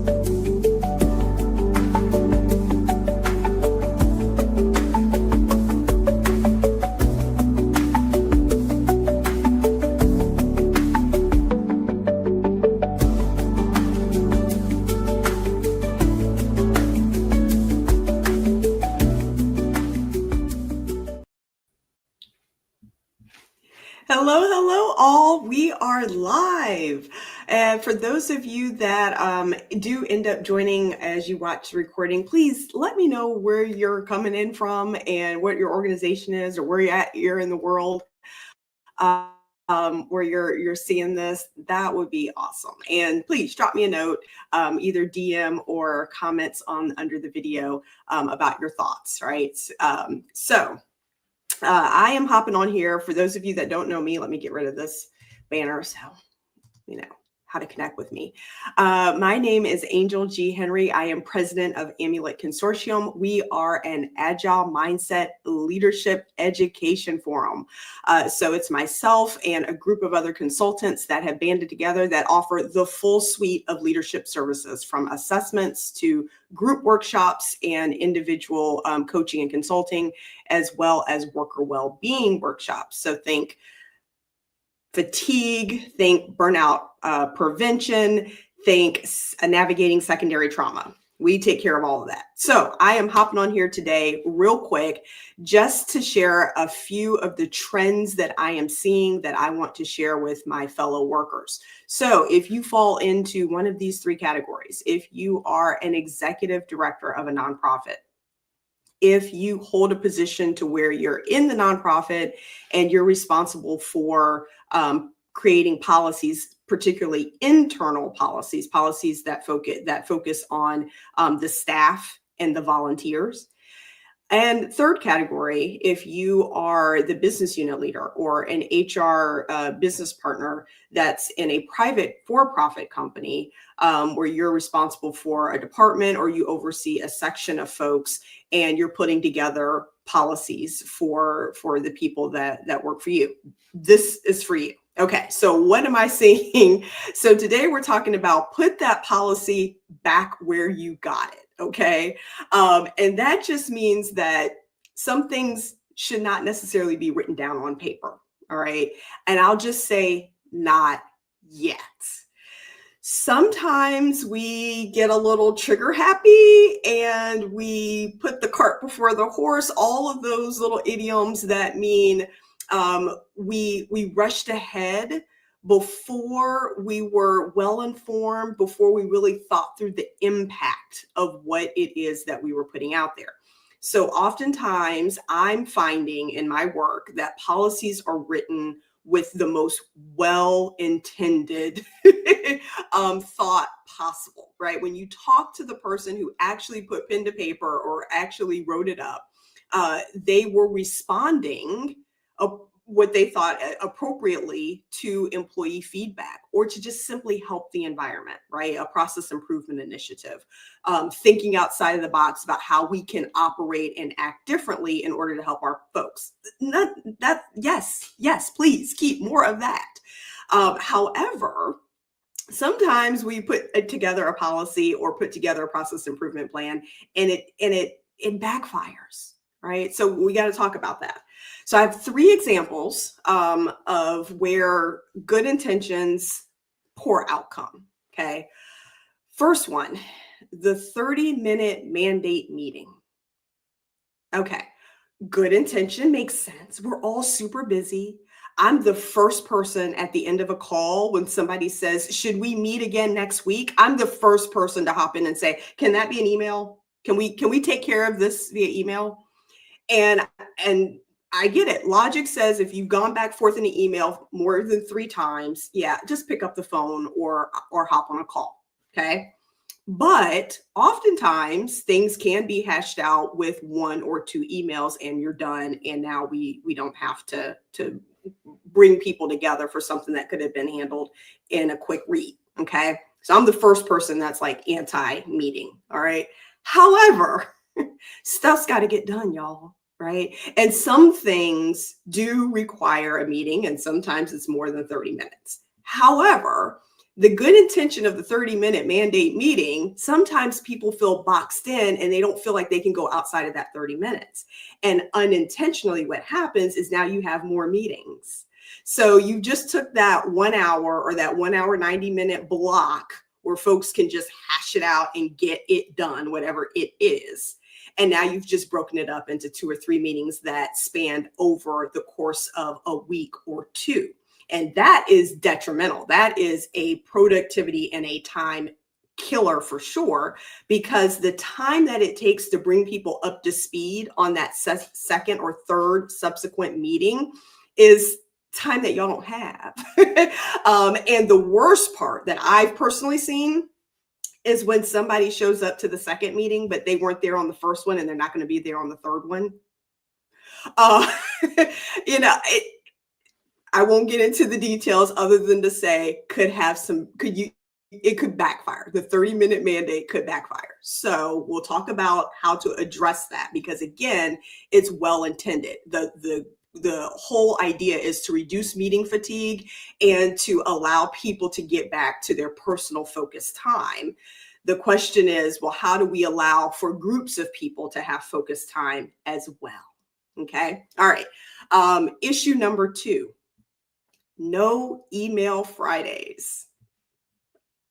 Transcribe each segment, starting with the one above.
Hello, hello, all. We are live. And for those of you that do end up joining as you watch the recording, please let me know where you're coming in from and what your organization is or where you're in the world, where you're seeing this. That would be awesome. And please drop me a note, either DM or comments on under the video about your thoughts, right? I am hopping on here. For those of you that don't know me, let me get rid of this banner so you know how to connect with me. My name is Angel G. Henry. I am president of Amulet Consortium. We are an agile mindset leadership education forum. So it's myself and a group of other consultants that have banded together that offer the full suite of leadership services, from assessments to group workshops and individual coaching and consulting, as well as worker well-being workshops. So think fatigue, think burnout prevention, think navigating secondary trauma. We take care of all of that. So I am hopping on here today real quick just to share a few of the trends that I am seeing that I want to share with my fellow workers. So if you fall into one of these three categories, if you are an executive director of a nonprofit, if you hold a position to where you're in the nonprofit and you're responsible for creating policies, particularly internal policies, policies that focus on the staff and the volunteers. And third category, if you are the business unit leader or an HR business partner that's in a private for-profit company where you're responsible for a department or you oversee a section of folks and you're putting together policies for the people that work for you. This is for you. Okay, so what am I saying? So today we're talking about put that policy back where you got it. Okay. And that just means that some things should not necessarily be written down on paper. All right. And I'll just say, not yet. Sometimes we get a little trigger happy and we put the cart before the horse, all of those little idioms that mean we rushed ahead before we were well informed, before we really thought through the impact of what it is that we were putting out there. So oftentimes I'm finding in my work that policies are written with the most well-intended thought possible, right? When you talk to the person who actually put pen to paper or actually wrote it up, they were responding what they thought appropriately to employee feedback or to just simply help the environment, right? A process improvement initiative, thinking outside of the box about how we can operate and act differently in order to help our folks. Yes, please keep more of that. However, sometimes we put together a policy or put together a process improvement plan and it backfires, right? So we got to talk about that. So I have three examples of where good intentions, poor outcome. Okay. First one, the 30-minute mandate meeting. Okay. Good intention makes sense. We're all super busy. I'm the first person at the end of a call when somebody says, should we meet again next week? I'm the first person to hop in and say, can that be an email? Can we take care of this via email? And I get it. Logic says if you've gone back forth in the email more than 3 times, yeah, just pick up the phone or hop on a call. Okay. But oftentimes things can be hashed out with 1 or 2 emails and you're done. And now we don't have to bring people together for something that could have been handled in a quick read. Okay. So I'm the first person that's like anti-meeting. All right. However, stuff's got to get done, y'all. Right. And some things do require a meeting and sometimes it's more than 30 minutes. However, the good intention of the 30-minute mandate meeting, sometimes people feel boxed in and they don't feel like they can go outside of that 30 minutes. And unintentionally, what happens is now you have more meetings. So you just took that 1 hour or that 1 hour, 90-minute block where folks can just hash it out and get it done, whatever it is. And now you've just broken it up into 2 or 3 meetings that spanned over the course of a week or 2. And that is detrimental. That is a productivity and a time killer for sure, because the time that it takes to bring people up to speed on that second or third subsequent meeting is time that y'all don't have. And the worst part that I've personally seen is when somebody shows up to the second meeting, but they weren't there on the first one and they're not going to be there on the third one. You know, I won't get into the details other than to say it could backfire. The 30-minute mandate could backfire. So we'll talk about how to address that, because again, it's well intended. The whole idea is to reduce meeting fatigue and to allow people to get back to their personal focused time. The question is, well, how do we allow for groups of people to have focused time as well? Okay. All right. Issue number 2. No email Fridays.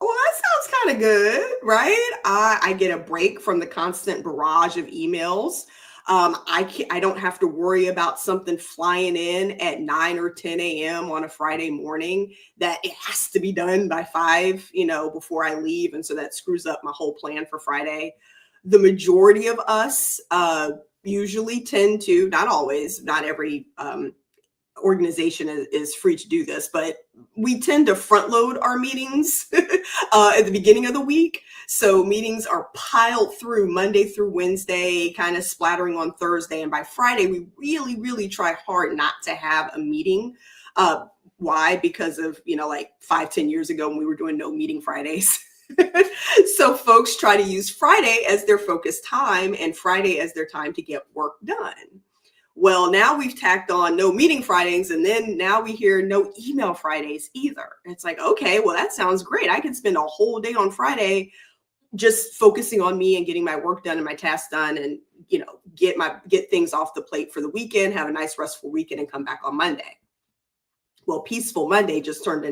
Well, that sounds kind of good, right? I get a break from the constant barrage of emails. I don't have to worry about something flying in at 9 or 10 a.m. on a Friday morning that it has to be done by 5, before I leave. And so that screws up my whole plan for Friday. The majority of us usually tend to, not always, not every organization is free to do this, but we tend to front load our meetings at the beginning of the week. So meetings are piled through Monday through Wednesday, kind of splattering on Thursday. And by Friday, we really, really try hard not to have a meeting. Why? Because of, like 5-10 years ago when we were doing no meeting Fridays. So folks try to use Friday as their focused time and Friday as their time to get work done. Well, now we've tacked on no meeting Fridays, and then now we hear no email Fridays either. It's like, okay, well, that sounds great. I can spend a whole day on Friday just focusing on me and getting my work done and my tasks done, and get things off the plate for the weekend, have a nice restful weekend, and come back on Monday. Well, Peaceful Friday just turned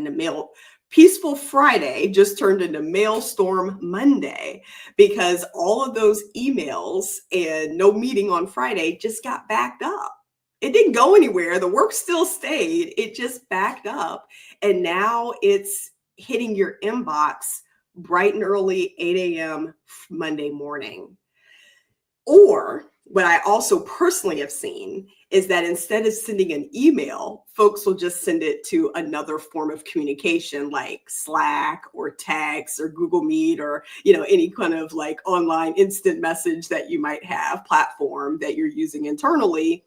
into Mailstorm Monday, because all of those emails and no meeting on Friday just got backed up. It didn't go anywhere. The work still stayed. It just backed up. And now it's hitting your inbox bright and early, 8 a.m. Monday morning. Or what I also personally have seen is that instead of sending an email, folks will just send it to another form of communication like Slack or text or Google Meet or, any kind of like online instant message that you might have, platform that you're using internally.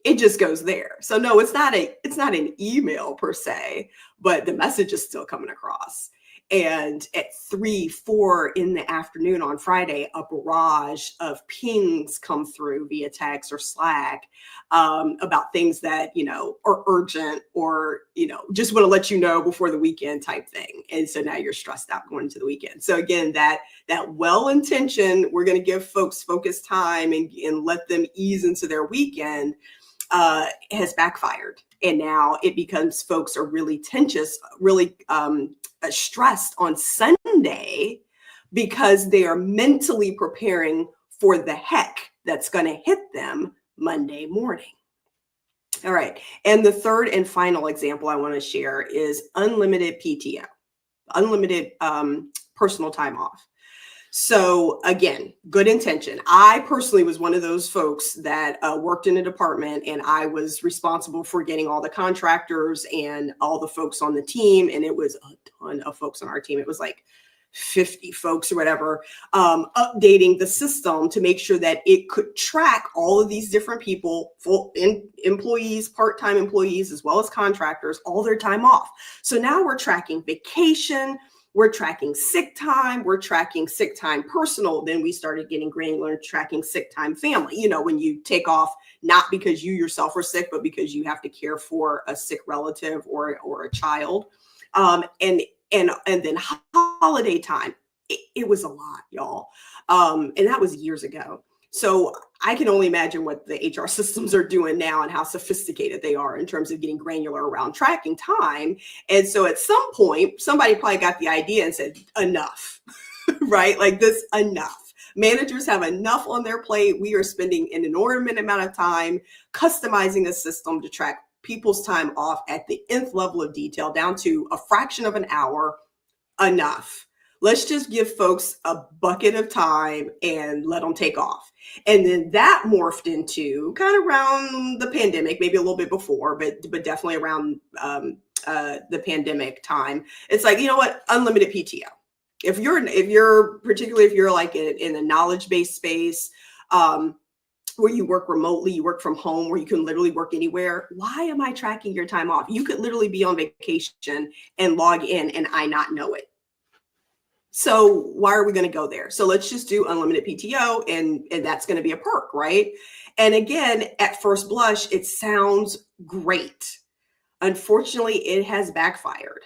It just goes there. So no, it's not an email per se, but the message is still coming across. And at 3-4 in the afternoon on Friday, a barrage of pings come through via text or Slack about things that, are urgent or, just want to let you know before the weekend type thing. And so now you're stressed out going into the weekend. So again, that well-intentioned, we're going to give folks focused time and let them ease into their weekend has backfired. And now it becomes folks are really tense, really stressed on Sunday because they are mentally preparing for the heck that's going to hit them Monday morning. All right. And the third and final example I want to share is unlimited PTO, unlimited personal time off. So again, good intention. I personally was one of those folks that worked in a department, and I was responsible for getting all the contractors and all the folks on the team. And it was a ton of folks on our team. It was like 50 folks or whatever, updating the system to make sure that it could track all of these different people, employees, part-time employees, as well as contractors, all their time off. So now we're tracking vacation, we're tracking sick time, we're tracking sick time personal. Then we started getting granular, tracking sick time family. When you take off, not because you yourself are sick, but because you have to care for a sick relative or a child. And and then holiday time. It was a lot, y'all. And that was years ago. So I can only imagine what the HR systems are doing now and how sophisticated they are in terms of getting granular around tracking time. And so at some point, somebody probably got the idea and said, enough, right? Like this, enough. Managers have enough on their plate. We are spending an inordinate amount of time customizing a system to track people's time off at the nth level of detail down to a fraction of an hour. Enough. Let's just give folks a bucket of time and let them take off. And then that morphed into kind of around the pandemic, maybe a little bit before, but definitely around the pandemic time. It's like, you know what? Unlimited PTO. If you're particularly if you're like in a knowledge-based space, where you work remotely, you work from home, where you can literally work anywhere. Why am I tracking your time off? You could literally be on vacation and log in and I not know it. So why are we going to go there? So let's just do unlimited PTO and that's going to be a perk, right? And again, at first blush, it sounds great. Unfortunately, it has backfired.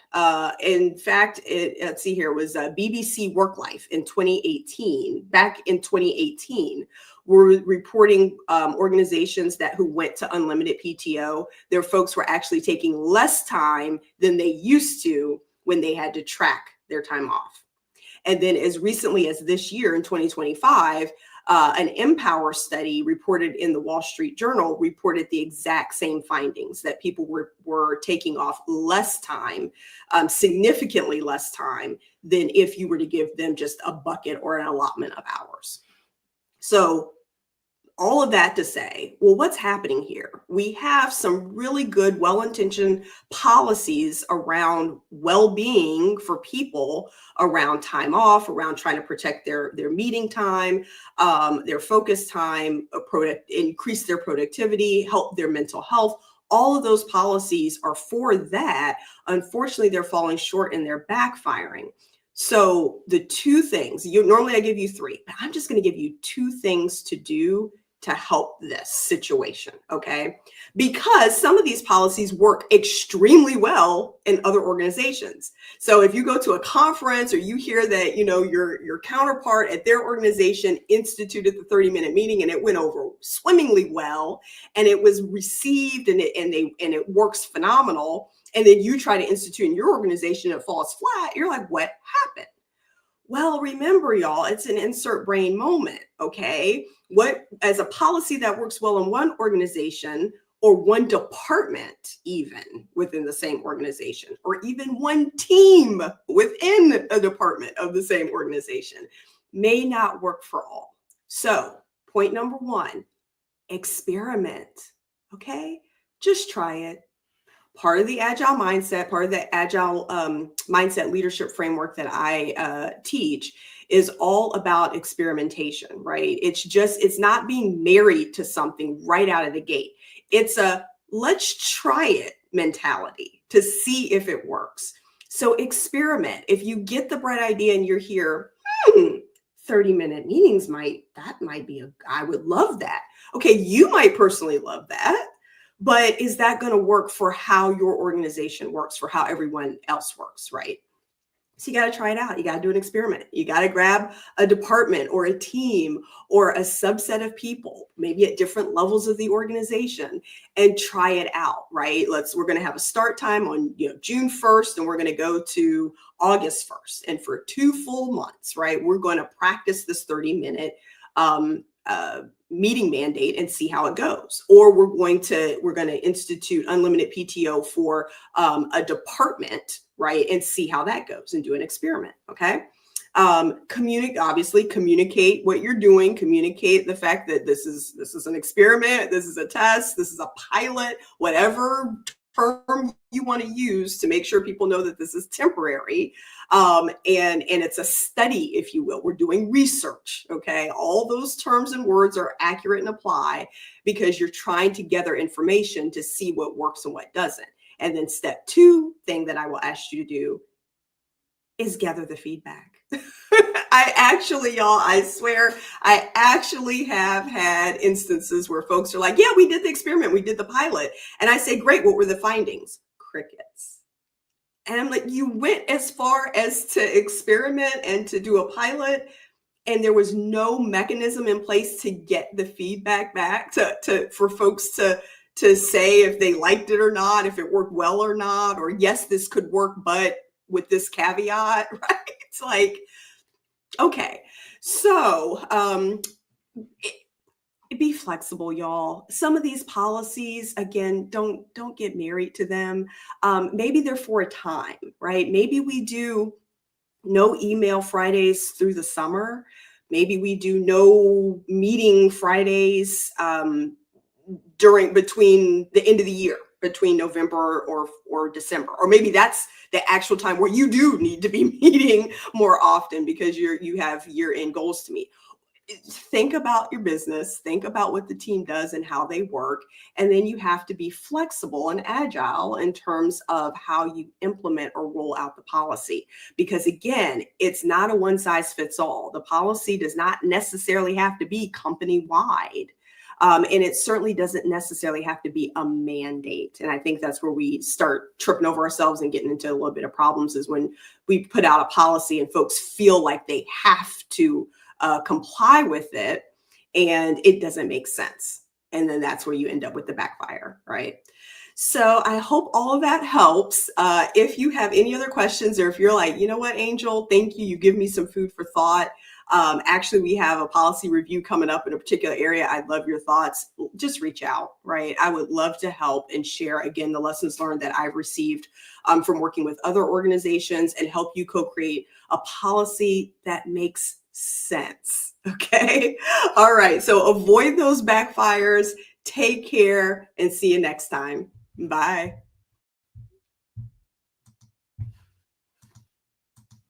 In fact, let's see here, it was BBC WorkLife in 2018. Back in 2018, we're reporting organizations who went to unlimited PTO. Their folks were actually taking less time than they used to when they had to track their time off. And then as recently as this year in 2025, an Empower study reported in the Wall Street Journal reported the exact same findings, that people were taking off less time, significantly less time than if you were to give them just a bucket or an allotment of hours. So all of that to say, well, what's happening here? We have some really good, well-intentioned policies around well-being for people, around time off, around trying to protect their meeting time, their focus time, increase their productivity, help their mental health. All of those policies are for that. Unfortunately, they're falling short and they're backfiring. So the two things, normally I give you three, but I'm just going to give you two things to do to help this situation, okay? Because some of these policies work extremely well in other organizations. So if you go to a conference or you hear that, your counterpart at their organization instituted the 30-minute meeting and it went over swimmingly well, and it was received and it works phenomenal, and then you try to institute in your organization and it falls flat, you're like, what happened? Well, remember, y'all, it's an insert brain moment, okay? As a policy that works well in one organization or one department, even within the same organization, or even one team within a department of the same organization, may not work for all. So point number one, experiment, okay? Just try it. Part of the agile mindset, part of the agile mindset leadership framework that I teach is all about experimentation, right? It's not being married to something right out of the gate. It's a let's try it mentality to see if it works. So experiment. If you get the bright idea and you're here, 30-minute meetings might be I would love that. Okay, you might personally love that. But is that going to work for how your organization works, for how everyone else works, right? So you got to try it out. You got to do an experiment. You got to grab a department or a team or a subset of people, maybe at different levels of the organization, and try it out, right? We're going to have a start time on June 1st, and we're going to go to August 1st. And for 2 full months, right, we're going to practice this 30-minute meeting mandate and see how it goes. Or we're going to institute unlimited PTO for a department, right, and see how that goes and do an experiment. Okay. Obviously communicate what you're doing, communicate the fact that this is an experiment, this is a test, this is a pilot, whatever term you want to use to make sure people know that this is temporary. And it's a study, if you will. We're doing research, okay? All those terms and words are accurate and apply because you're trying to gather information to see what works and what doesn't. And then step 2 thing that I will ask you to do is gather the feedback. I swear, I actually have had instances where folks are like, yeah, we did the experiment, we did the pilot. And I say, great, what were the findings? Crickets. And I'm like, you went as far as to experiment and to do a pilot, and there was no mechanism in place to get the feedback back to for folks to say if they liked it or not, if it worked well or not, or yes, this could work, but with this caveat, right? It's like, okay. So be flexible, y'all. Some of these policies, again, don't get married to them. Maybe they're for a time, right? Maybe we do no email Fridays through the summer. Maybe we do no meeting Fridays during between the end of the year, between November or December, or maybe that's the actual time where you do need to be meeting more often because you have year-end goals to meet. Think about your business, think about what the team does and how they work, and then you have to be flexible and agile in terms of how you implement or roll out the policy. Because again, it's not a one size fits all. The policy does not necessarily have to be company wide. And it certainly doesn't necessarily have to be a mandate. And I think that's where we start tripping over ourselves and getting into a little bit of problems, is when we put out a policy and folks feel like they have to comply with it, and it doesn't make sense. And then that's where you end up with the backfire, right? So I hope all of that helps. If you have any other questions, or if you're like, you know what, Angel, thank you, you give me some food for thought. Actually, we have a policy review coming up in a particular area. I'd love your thoughts. Just reach out, right? I would love to help and share, again, the lessons learned that I've received from working with other organizations, and help you co-create a policy that makes sense. Okay. All right. So avoid those backfires. Take care and see you next time. Bye.